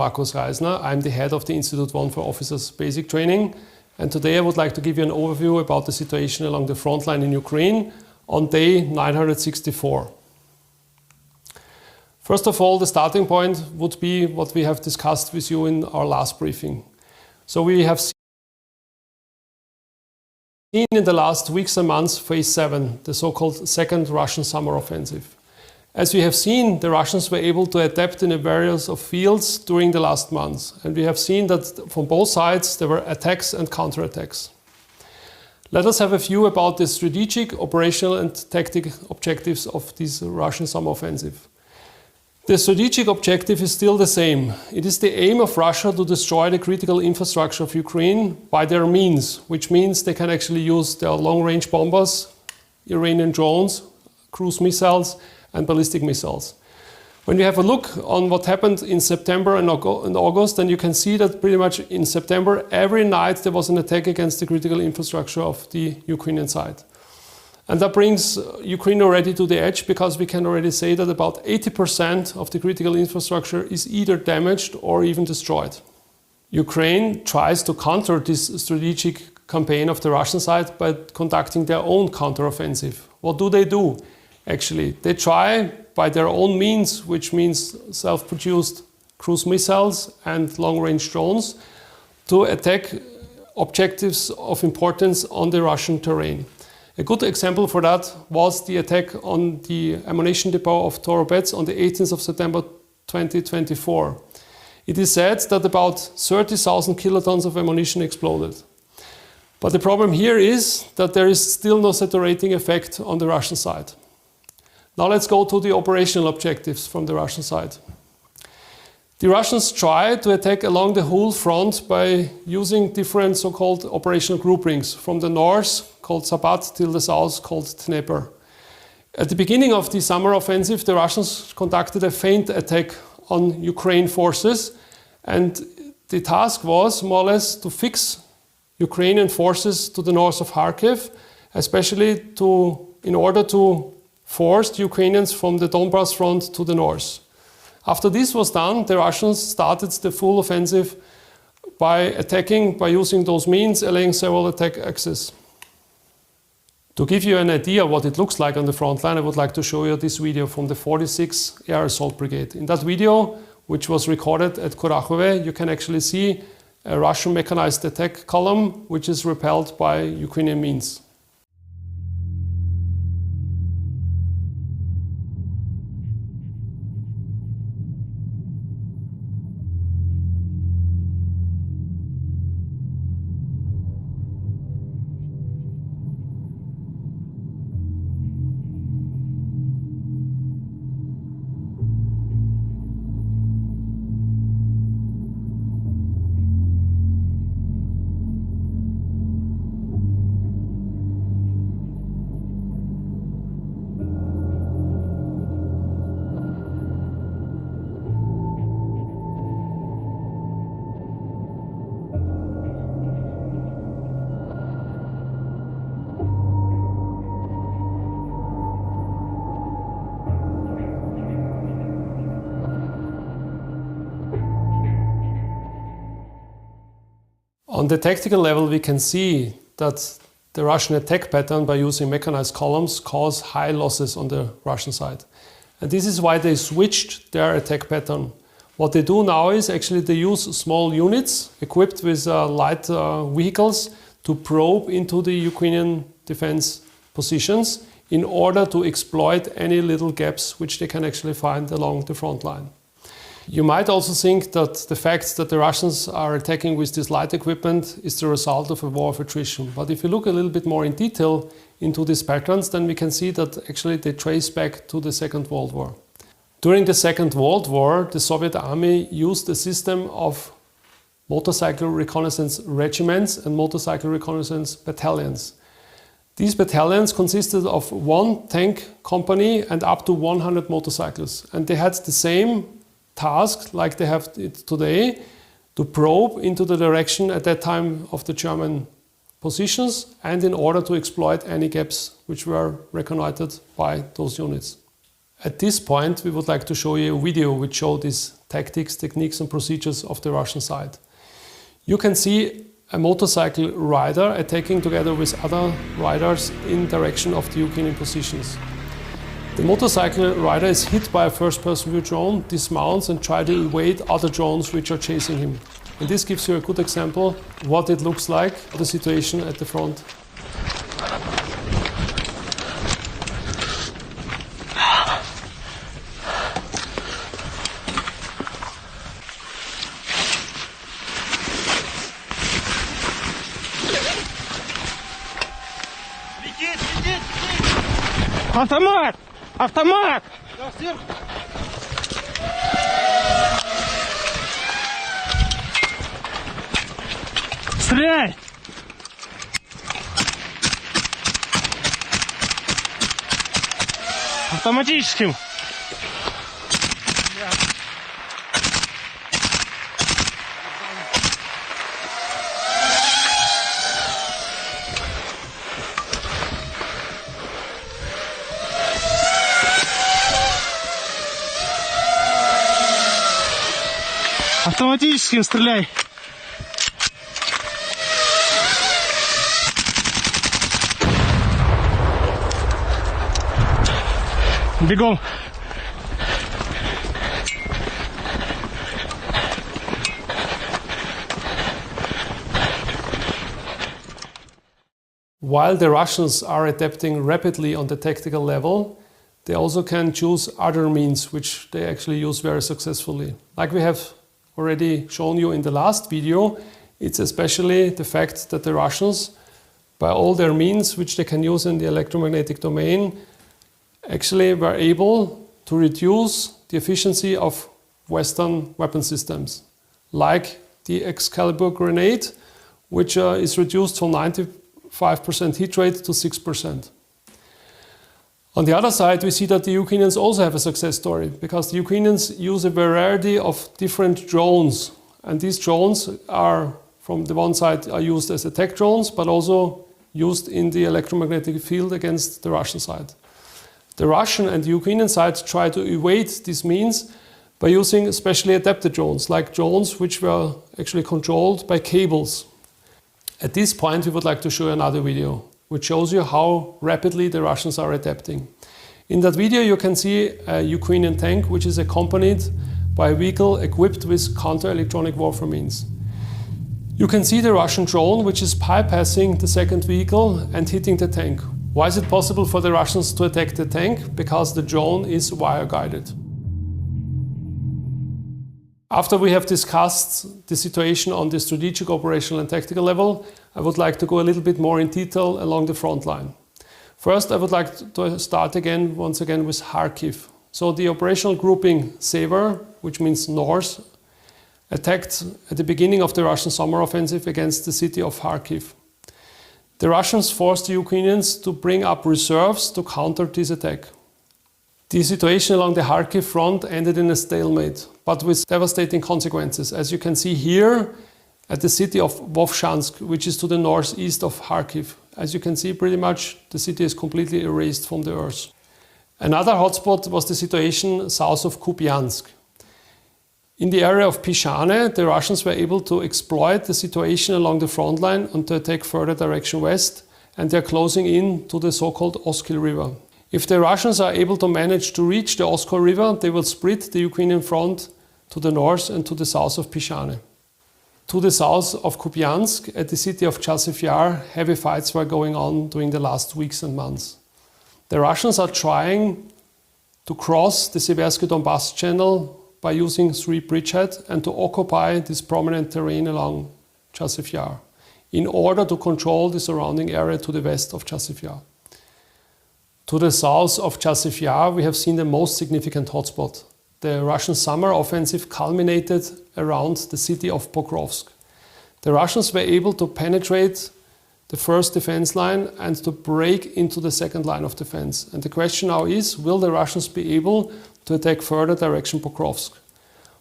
Markus Reisner. I'm the head of the Institute 1 for Officers Basic Training. And today I would like to give you an overview about the situation along the front line in Ukraine on day 964. First of all, the starting point would be what we have discussed with you in our last briefing. So we have seen in the last weeks and months phase 7, the so-called second Russian summer offensive. As we have seen, the Russians were able to adapt in various of fields during the last months. And we have seen that from both sides there were attacks and counterattacks. Let us have a view about the strategic, operational and tactical objectives of this Russian summer offensive. The strategic objective is still the same. It is the aim of Russia to destroy the critical infrastructure of Ukraine by their means, which means they can actually use their long-range bombers, Iranian drones, cruise missiles and ballistic missiles. When you have a look on what happened in September and August, then you can see that pretty much in September every night there was an attack against the critical infrastructure of the Ukrainian side. And that brings Ukraine already to the edge, because we can already say that about 80% of the critical infrastructure is either damaged or even destroyed. Ukraine tries to counter this strategic campaign of the Russian side by conducting their own counteroffensive. What do? Actually, they try by their own means, which means self-produced cruise missiles and long-range drones, to attack objectives of importance on the Russian terrain. A good example for that was the attack on the ammunition depot of Torobets on the 18th of September 2024. It is said that about 30,000 kilotons of ammunition exploded. But the problem here is that there is still no saturating effect on the Russian side. Now let's go to the operational objectives from the Russian side. The Russians try to attack along the whole front by using different so-called operational groupings, from the north called Sabat till the south called Dnieper. At the beginning of the summer offensive, the Russians conducted a feint attack on Ukraine forces, and the task was more or less to fix Ukrainian forces to the north of Kharkiv, especially in order to force the Ukrainians from the Donbass front to the north. After this was done, the Russians started the full offensive by attacking, by using those means, allaying several attack axes. To give you an idea what it looks like on the front line, I would like to show you this video from the 46th Air Assault Brigade. In that video, which was recorded at Kurakhove, you can actually see a Russian mechanized attack column, which is repelled by Ukrainian means. On the tactical level, we can see that the Russian attack pattern by using mechanized columns caused high losses on the Russian side. And this is why they switched their attack pattern. What they do now is actually they use small units equipped with light vehicles to probe into the Ukrainian defense positions in order to exploit any little gaps which they can actually find along the front line. You might also think that the fact that the Russians are attacking with this light equipment is the result of a war of attrition. But if you look a little bit more in detail into these patterns, then we can see that actually they trace back to the Second World War. During the Second World War, the Soviet army used a system of motorcycle reconnaissance regiments and motorcycle reconnaissance battalions. These battalions consisted of one tank company and up to 100 motorcycles. And they had the same task like they have it today, to probe into the direction at that time of the German positions and in order to exploit any gaps which were reconnoitered by those units. At this point, we would like to show you a video which shows these tactics, techniques and procedures of the Russian side. You can see a motorcycle rider attacking together with other riders in direction of the Ukrainian positions. The motorcycle rider is hit by a first-person view drone, dismounts and tries to evade other drones which are chasing him. And this gives you a good example what it looks like, the situation at the front. Автомат! Автомат! Стреляй! Автоматическим! Автоматическим стреляй! Бегом! While the Russians are adapting rapidly on the tactical level, they also can choose other means which they actually use very successfully. Like we have already shown you in the last video, it's especially the fact that the Russians, by all their means which they can use in the electromagnetic domain, actually were able to reduce the efficiency of Western weapon systems, like the Excalibur grenade, which is reduced from 95% hit rate to 6%. On the other side, we see that the Ukrainians also have a success story, because the Ukrainians use a variety of different drones. And these drones are, from the one side, are used as attack drones, but also used in the electromagnetic field against the Russian side. The Russian and the Ukrainian side try to evade these means by using specially adapted drones, like drones which were actually controlled by cables. At this point, we would like to show you another video, which shows you how rapidly the Russians are adapting. In that video you can see a Ukrainian tank which is accompanied by a vehicle equipped with counter-electronic warfare means. You can see the Russian drone which is bypassing the second vehicle and hitting the tank. Why is it possible for the Russians to attack the tank? Because the drone is wire-guided. After we have discussed the situation on the strategic, operational and tactical level, I would like to go a little bit more in detail along the front line. First, I would like to start once again with Kharkiv. So the operational grouping Sever, which means north, attacked at the beginning of the Russian summer offensive against the city of Kharkiv. The Russians forced the Ukrainians to bring up reserves to counter this attack. The situation along the Kharkiv front ended in a stalemate, but with devastating consequences, as you can see here at the city of Vovchansk, which is to the northeast of Kharkiv. As you can see, pretty much the city is completely erased from the earth. Another hotspot was the situation south of Kupiansk. In the area of Pishane, the Russians were able to exploit the situation along the front line and to attack further direction west, and they are closing in to the so-called Oskil River. If the Russians are able to manage to reach the Oskil River, they will split the Ukrainian front to the north and to the south of Pishane. To the south of Kupiansk, at the city of Chasiv Yar, heavy fights were going on during the last weeks and months. The Russians are trying to cross the Seversky Donbass channel by using 3 bridgeheads and to occupy this prominent terrain along Chasiv Yar in order to control the surrounding area to the west of Chasiv Yar. To the south of Chasiv Yar, we have seen the most significant hotspot. The Russian summer offensive culminated around the city of Pokrovsk. The Russians were able to penetrate the first defense line and to break into the second line of defense. And the question now is, will the Russians be able to attack further direction Pokrovsk?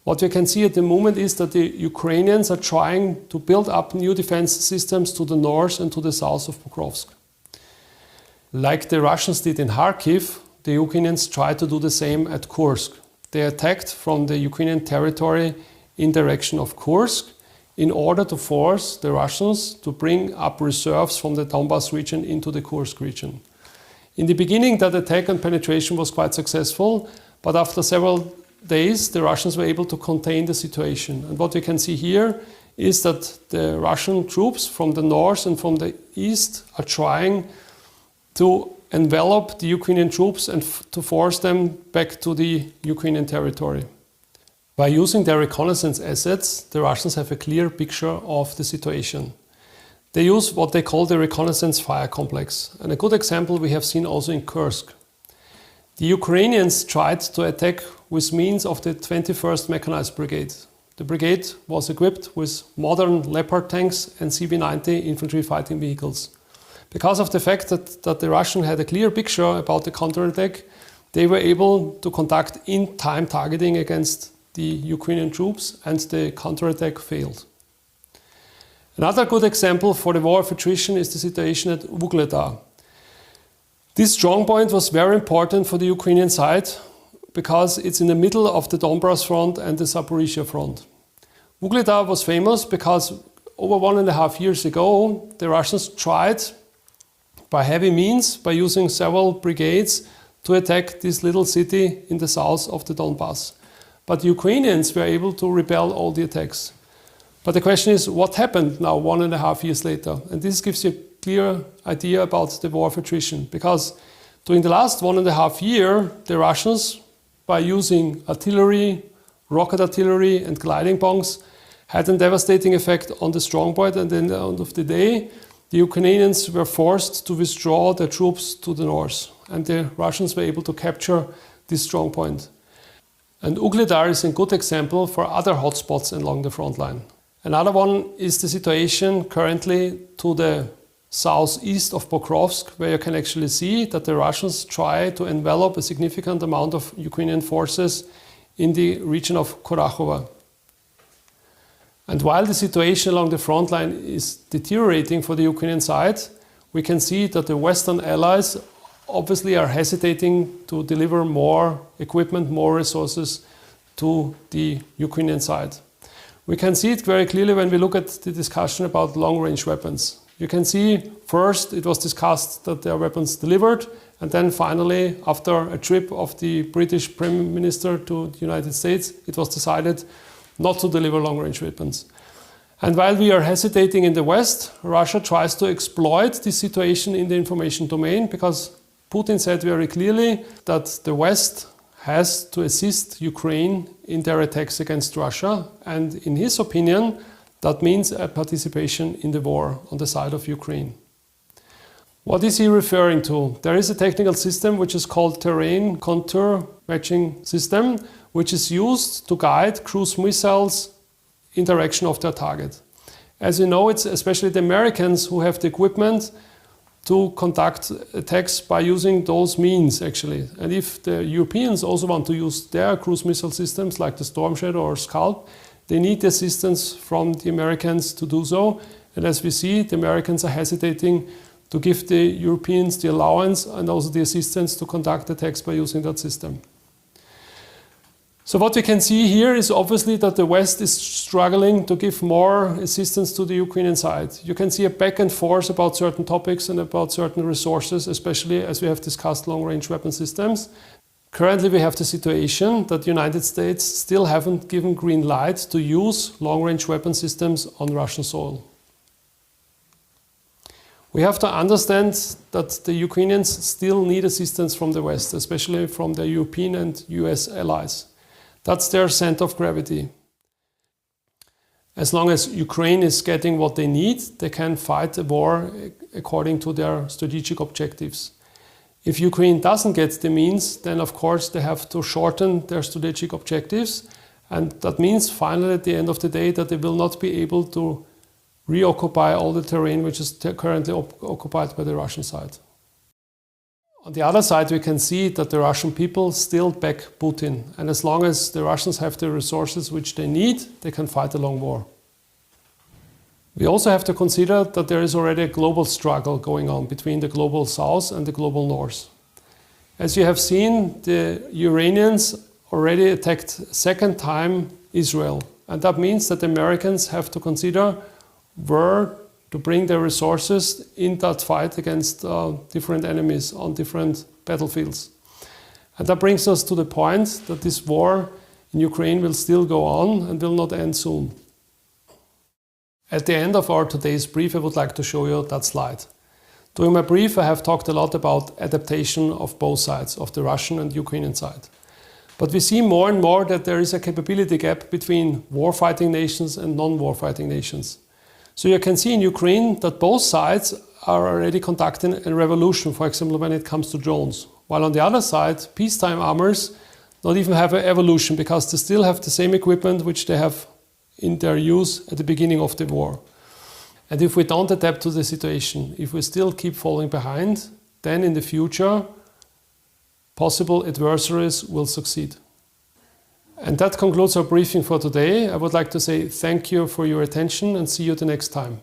What we can see at the moment is that the Ukrainians are trying to build up new defense systems to the north and to the south of Pokrovsk. Like the Russians did in Kharkiv, the Ukrainians tried to do the same at Kursk. They attacked from the Ukrainian territory in direction of Kursk in order to force the Russians to bring up reserves from the Donbas region into the Kursk region. In the beginning, that attack and penetration was quite successful, but after several days, the Russians were able to contain the situation. And what we can see here is that the Russian troops from the north and from the east are trying to envelop the Ukrainian troops and to force them back to the Ukrainian territory. By using their reconnaissance assets, the Russians have a clear picture of the situation. They use what they call the reconnaissance fire complex. And a good example we have seen also in Kursk. The Ukrainians tried to attack with means of the 21st Mechanized Brigade. The brigade was equipped with modern Leopard tanks and CB-90 infantry fighting vehicles. Because of the fact that the Russians had a clear picture about the counterattack, they were able to conduct in-time targeting against the Ukrainian troops, and the counterattack failed. Another good example for the war of attrition is the situation at Vuhledar. This strongpoint was very important for the Ukrainian side because it's in the middle of the Donbas front and the Zaporizhia front. Vuhledar was famous because over 1.5 years ago, the Russians tried by heavy means, by using several brigades, to attack this little city in the south of the Donbas. But the Ukrainians were able to repel all the attacks. But the question is, what happened now 1.5 years later? And this gives you a clear idea about the war of attrition. Because during the last 1.5 years, the Russians, by using artillery, rocket artillery and gliding bombs, had a devastating effect on the strongpoint. And at the end of the day, the Ukrainians were forced to withdraw their troops to the north. And the Russians were able to capture this strongpoint. And Vuhledar is a good example for other hotspots along the front line. Another one is the situation currently to the southeast of Pokrovsk, where you can actually see that the Russians try to envelop a significant amount of Ukrainian forces in the region of Kurakhova. And while the situation along the front line is deteriorating for the Ukrainian side, we can see that the Western allies obviously are hesitating to deliver more equipment, more resources to the Ukrainian side. We can see it very clearly when we look at the discussion about long-range weapons. You can see first it was discussed that there are weapons delivered, and then finally, after a trip of the British Prime Minister to the United States, it was decided not to deliver long-range weapons. And while we are hesitating in the West, Russia tries to exploit this situation in the information domain, because Putin said very clearly that the West has to assist Ukraine in their attacks against Russia. And in his opinion, that means a participation in the war on the side of Ukraine. What is he referring to? There is a technical system which is called terrain contour matching system, which is used to guide cruise missiles in direction of their target. As you know, it's especially the Americans who have the equipment to conduct attacks by using those means, actually. And if the Europeans also want to use their cruise missile systems, like the Storm Shadow or Scalp, they need the assistance from the Americans to do so. And as we see, the Americans are hesitating to give the Europeans the allowance and also the assistance to conduct attacks by using that system. So what we can see here is obviously that the West is struggling to give more assistance to the Ukrainian side. You can see a back and forth about certain topics and about certain resources, especially as we have discussed long-range weapon systems. Currently we have the situation that the United States still haven't given green light to use long-range weapon systems on Russian soil. We have to understand that the Ukrainians still need assistance from the West, especially from their European and US allies. That's their center of gravity. As long as Ukraine is getting what they need, they can fight the war according to their strategic objectives. If Ukraine doesn't get the means, then of course they have to shorten their strategic objectives, and that means finally at the end of the day that they will not be able to reoccupy all the terrain which is currently occupied by the Russian side. On the other side, we can see that the Russian people still back Putin, and as long as the Russians have the resources which they need, they can fight a long war. We also have to consider that there is already a global struggle going on between the global south and the global north. As you have seen, the Ukrainians already attacked second time Israel. And that means that the Americans have to consider where to bring their resources in that fight against different enemies on different battlefields. And that brings us to the point that this war in Ukraine will still go on and will not end soon. At the end of our today's brief, I would like to show you that slide. During my brief, I have talked a lot about adaptation of both sides, of the Russian and Ukrainian side. But we see more and more that there is a capability gap between war-fighting nations and non-war-fighting nations. So you can see in Ukraine that both sides are already conducting a revolution, for example, when it comes to drones. While on the other side, peacetime armors not even have an evolution because they still have the same equipment which they have in their use at the beginning of the war. And if we don't adapt to the situation, if we still keep falling behind, then in the future, possible adversaries will succeed. And that concludes our briefing for today. I would like to say thank you for your attention and see you the next time.